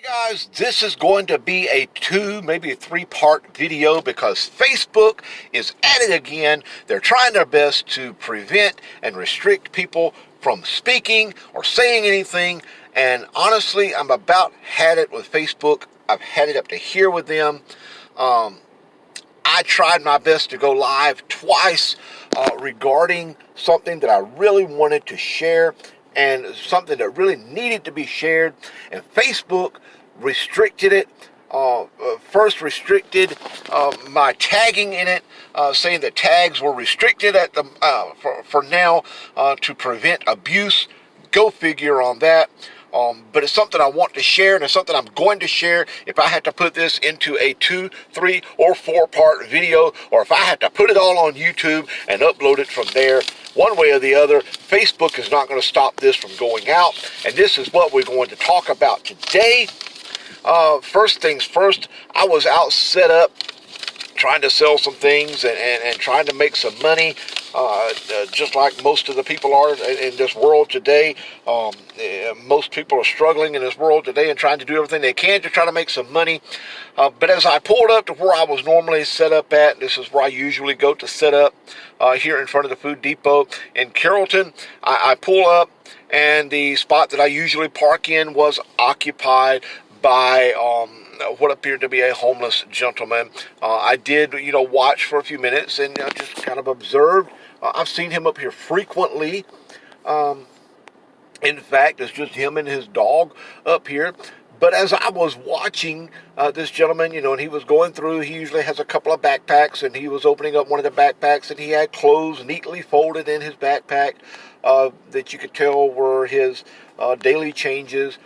Guys, this is going to be a maybe a three-part video because Facebook is at it again. They're trying their best to prevent and restrict people from speaking or saying anything. And honestly, I'm about had it with Facebook. I've had it up to here with them. I tried my best to go live twice regarding something that I really wanted to share and something that really needed to be shared, and Facebook restricted it. First restricted my tagging in it, saying that tags were restricted at the for now to prevent abuse. Go figure on that. But it's something I want to share, and it's something I'm going to share. If I had to put this into a 2, 3, or 4-part video, or if I had to put it all on YouTube and upload it from there, one way or the other, Facebook is not going to stop this from going out. And this is what we're going to talk about today. First things first, I was out set up trying to sell some things and trying to make some money, just like most of the people are in this world today. Most people are struggling in this world today and trying to do everything they can to try to make some money. But as I pulled up to where I was normally set up at, this is where I usually go to set up here in front of the Food Depot in Carrollton, I pull up, and the spot that I usually park in was occupied by what appeared to be a homeless gentleman. I did, watch for a few minutes and just kind of observed. I've seen him up here frequently. In fact, it's just him and his dog up here. But as I was watching this gentleman, and he was going through, he usually has a couple of backpacks, and he was opening up one of the backpacks, and he had clothes neatly folded in his backpack that you could tell were his daily changes.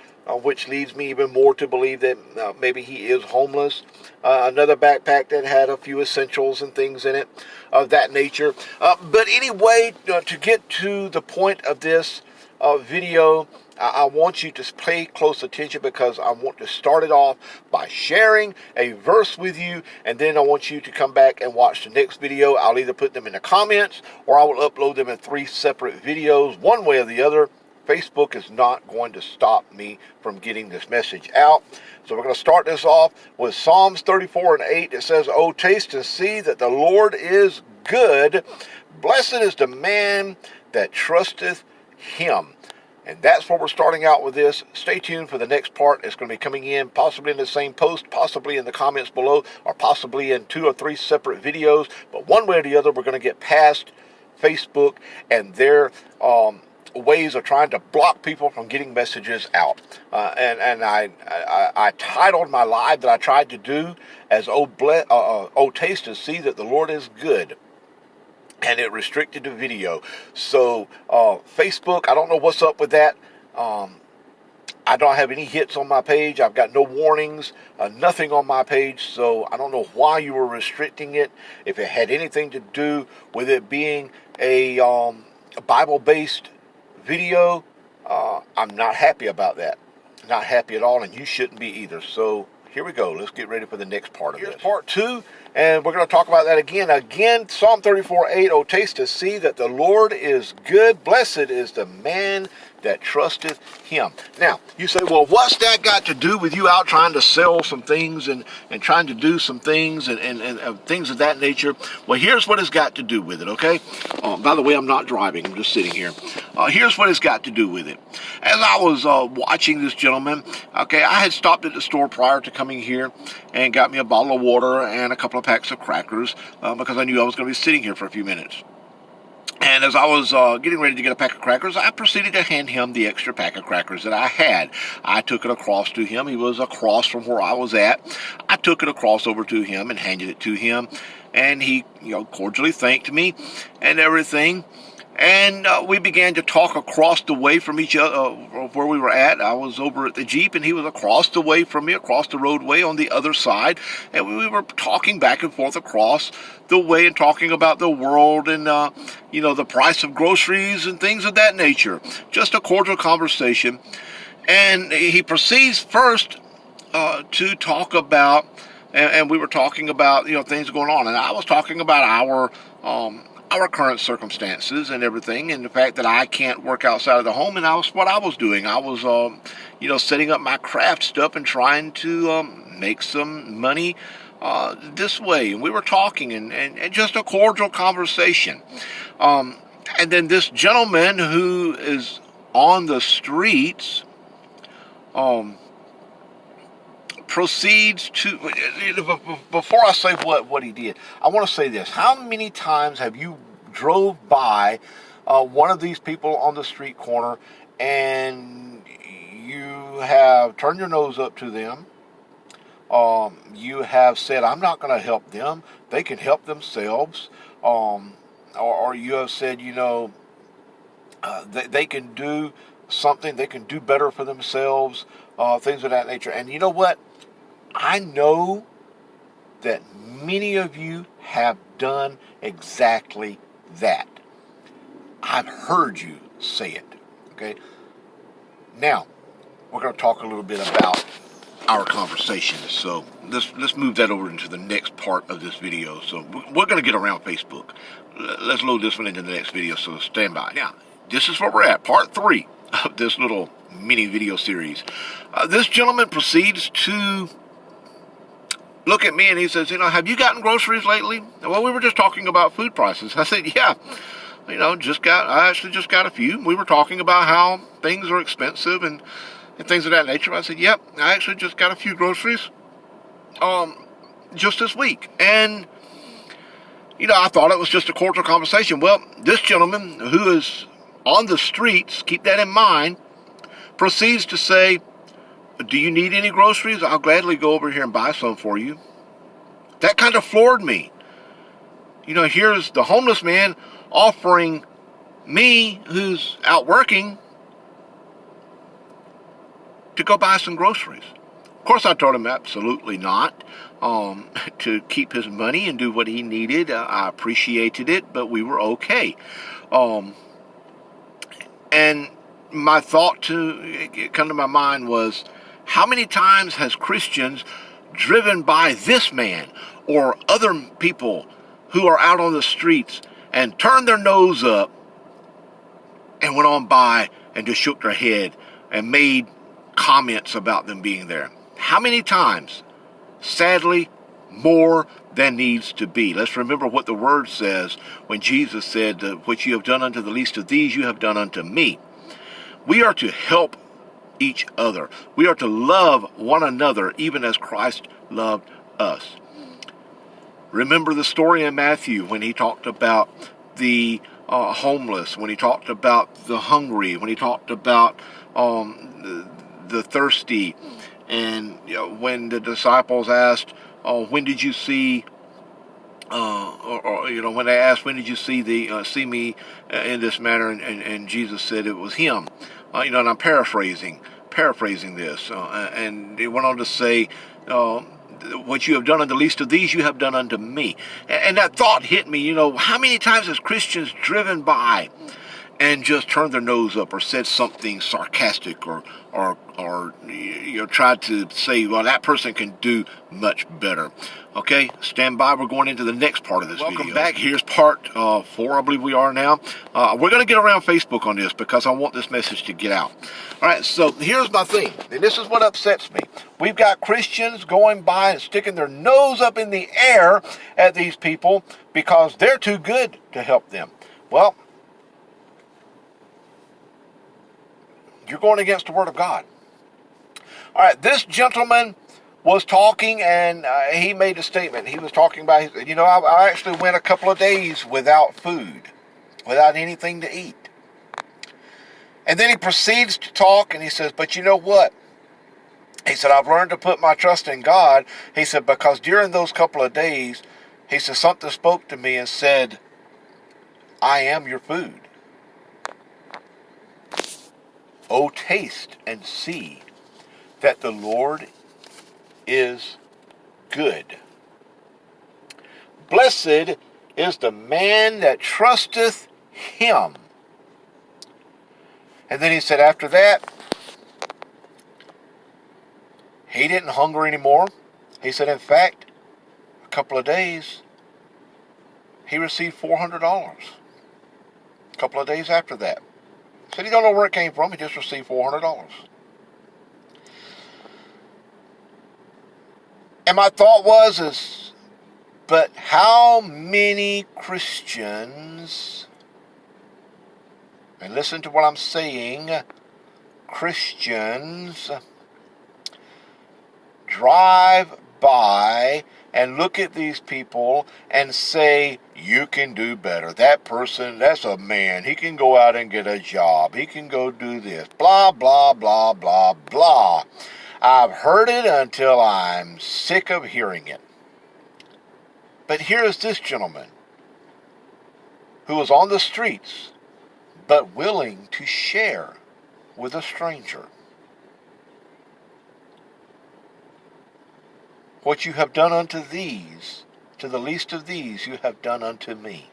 Which leads me even more to believe that maybe he is homeless. Another backpack that had a few essentials and things in it of that nature. But anyway, to get to the point of this video, I want you to pay close attention because I want to start it off by sharing a verse with you, and then I want you to come back and watch the next video. I'll either put them in the comments or I will upload them in 3 separate videos. One way or the other, Facebook is not going to stop me from getting this message out. So we're going to start this off with Psalms 34:8. It says, "Oh, taste and see that the Lord is good. Blessed is the man that trusteth him." And that's where we're starting out with this. Stay tuned for the next part. It's going to be coming in possibly in the same post, possibly in the comments below, or possibly in 2 or 3 separate videos. But one way or the other, we're going to get past Facebook and their ways of trying to block people from getting messages out. And I titled my live that I tried to do as "Oh, taste and see that the Lord is good." And it restricted the video. So Facebook, I don't know what's up with that. I don't have any hits on my page. I've got no warnings, nothing on my page. So I don't know why you were restricting it. If it had anything to do with it being a Bible-based video, I'm not happy about that. Not happy at all, and you shouldn't be either. So here we go. Let's get ready for the next part of this. Here's part 2, and we're going to talk about that again. Again, Psalm 34:8. "Oh, taste and see that the Lord is good. Blessed is the man that trusteth him." Now, you say, well, what's that got to do with you out trying to sell some things and trying to do some things and things of that nature? Well, here's what it's got to do with it, okay? By the way, I'm not driving. I'm just sitting here. Here's what it's got to do with it. As I was watching this gentleman, okay, I had stopped at the store prior to coming here and got me a bottle of water and a couple of packs of crackers because I knew I was going to be sitting here for a few minutes. And as I was getting ready to get a pack of crackers, I proceeded to hand him the extra pack of crackers that I had. I took it across to him. He was across from where I was at. I took it across over to him and handed it to him. And he, cordially thanked me and everything. And we began to talk across the way from each other, where we were at. I was over at the Jeep, and he was across the way from me, across the roadway on the other side. And we were talking back and forth across the way and talking about the world and, the price of groceries and things of that nature. Just a cordial conversation. And he proceeds first to talk about, and we were talking about, things going on. And I was talking about our current circumstances and everything, and the fact that I can't work outside of the home, and what I was doing. I was, setting up my craft stuff and trying to make some money this way. And we were talking, and just a cordial conversation. And then this gentleman who is on the streets proceeds to, before I say what he did, I want to say this. How many times have you drove by one of these people on the street corner and you have turned your nose up to them? You have said, I'm not going to help them. They can help themselves. Or you have said, they can do something. They can do better for themselves. Things of that nature. And you know what? I know that many of you have done exactly that. I've heard you say it. Okay? Now, we're going to talk a little bit about our conversation. So let's move that over into the next part of this video. So we're going to get around Facebook. Let's load this one into the next video, so stand by. Now, this is where we're at, part 3 of this little mini video series. This gentleman proceeds to look at me and he says, have you gotten groceries lately? Well, we were just talking about food prices. I said, yeah, I actually just got a few. We were talking about how things are expensive and things of that nature. I said, yep, I actually just got a few groceries just this week. And, I thought it was just a cordial conversation. Well, this gentleman who is on the streets, keep that in mind, proceeds to say, do you need any groceries? I'll gladly go over here and buy some for you. That kind of floored me. Here's the homeless man offering me, who's out working, to go buy some groceries. Of course, I told him absolutely not, to keep his money and do what he needed. I appreciated it, but we were okay. And my thought to come to my mind was, how many times has Christians driven by this man or other people who are out on the streets and turned their nose up and went on by and just shook their head and made comments about them being there? How many times? Sadly, more than needs to be. Let's remember what the word says when Jesus said, what you have done unto the least of these, you have done unto me. We are to help each other. We are to love one another, even as Christ loved us. Remember the story in Matthew when he talked about the homeless, when he talked about the hungry, when he talked about the thirsty, and when the disciples asked, when did you see, when they asked, when did you see me in this manner, and Jesus said it was him. And I'm paraphrasing this, and he went on to say, what you have done unto the least of these, you have done unto me. And that thought hit me. How many times has Christians driven by and just turned their nose up or said something sarcastic or tried to say, well, that person can do much better. Okay, stand by. We're going into the next part of this video. Welcome back. Here's part 4, I believe we are now. We're going to get around Facebook on this because I want this message to get out. All right, so here's my thing, and this is what upsets me. We've got Christians going by and sticking their nose up in the air at these people because they're too good to help them. Well, you're going against the Word of God. All right, this gentleman was talking, and he made a statement. He was talking about, I actually went a couple of days without food, without anything to eat. And then he proceeds to talk, and he says, but you know what? He said, I've learned to put my trust in God. He said, because during those couple of days, he said, something spoke to me and said, I am your food. Oh, taste and see that the Lord is good. Blessed is the man that trusteth him. And then he said after that, he didn't hunger anymore. He said, in fact, a couple of days, he received $400 a couple of days after that. Said he don't know where it came from. He just received $400. And my thought was, but how many Christians, and listen to what I'm saying, Christians drive by and look at these people and say, you can do better. That person, that's a man. He can go out and get a job. He can go do this. Blah, blah, blah, blah, blah. I've heard it until I'm sick of hearing it. But here is this gentleman who was on the streets, but willing to share with a stranger. What you have done unto these, to the least of these, you have done unto me.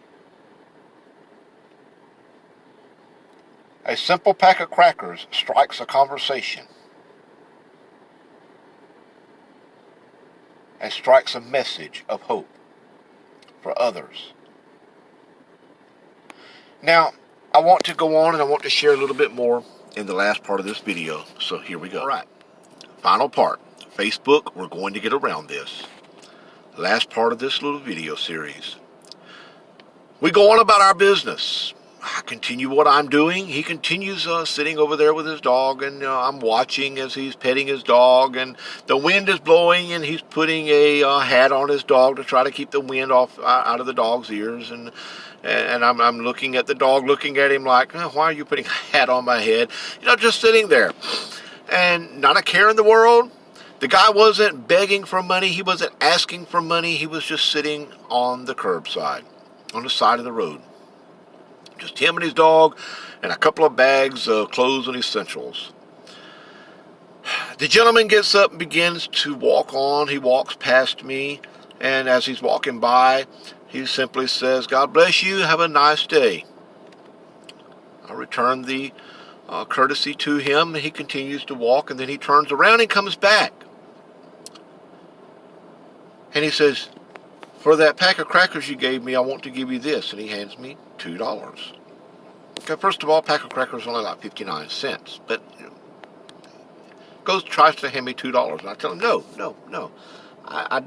A simple pack of crackers strikes a conversation and strikes a message of hope for others. Now, I want to go on and I want to share a little bit more in the last part of this video. So here we go. All right, final part. Facebook, we're going to get around this. Last part of this little video series. We go on about our business. I continue what I'm doing. He continues sitting over there with his dog, and I'm watching as he's petting his dog, and the wind is blowing, and he's putting a hat on his dog to try to keep the wind off out of the dog's ears, and I'm looking at the dog, looking at him like, oh, why are you putting a hat on my head? Just sitting there, and not a care in the world. The guy wasn't begging for money. He wasn't asking for money. He was just sitting on the curbside, on the side of the road. Just him and his dog and a couple of bags of clothes and essentials. The gentleman gets up and begins to walk on. He walks past me, and as he's walking by, he simply says, God bless you, have a nice day. I return the courtesy to him. He continues to walk, and then he turns around and comes back. And he says, for that pack of crackers you gave me, I want to give you this. And he hands me $2. Okay, first of all, a pack of crackers is only like 59 cents. But tries to hand me $2. And I tell him, no. I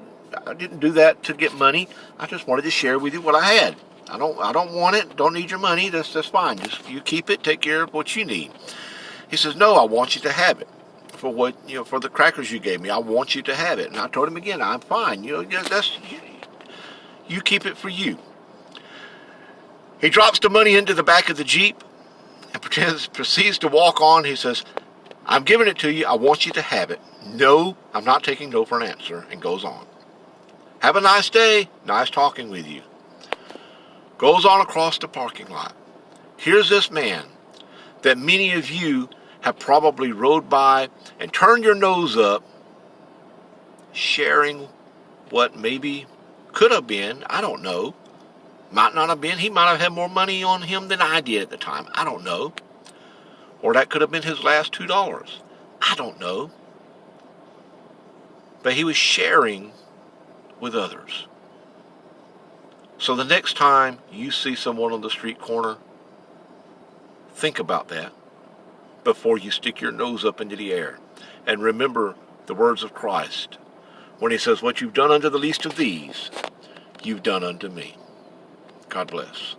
didn't do that to get money. I just wanted to share with you what I had. I don't want it. Don't need your money. That's fine. Just you keep it. Take care of what you need. He says, no, I want you to have it. For what, for the crackers you gave me, I want you to have it. And I told him again, I'm fine. You keep it for you. He drops the money into the back of the Jeep and proceeds to walk on. He says, I'm giving it to you. I want you to have it. No, I'm not taking no for an answer, and goes on. Have a nice day. Nice talking with you. Goes on across the parking lot. Here's this man that many of you have probably rode by and turned your nose up, sharing what maybe could have been, I don't know, might not have been. He might have had more money on him than I did at the time. I don't know. Or that could have been his last $2. I don't know. But he was sharing with others. So the next time you see someone on the street corner, think about that before you stick your nose up into the air. And remember the words of Christ when he says, what you've done unto the least of these, you've done unto me. God bless.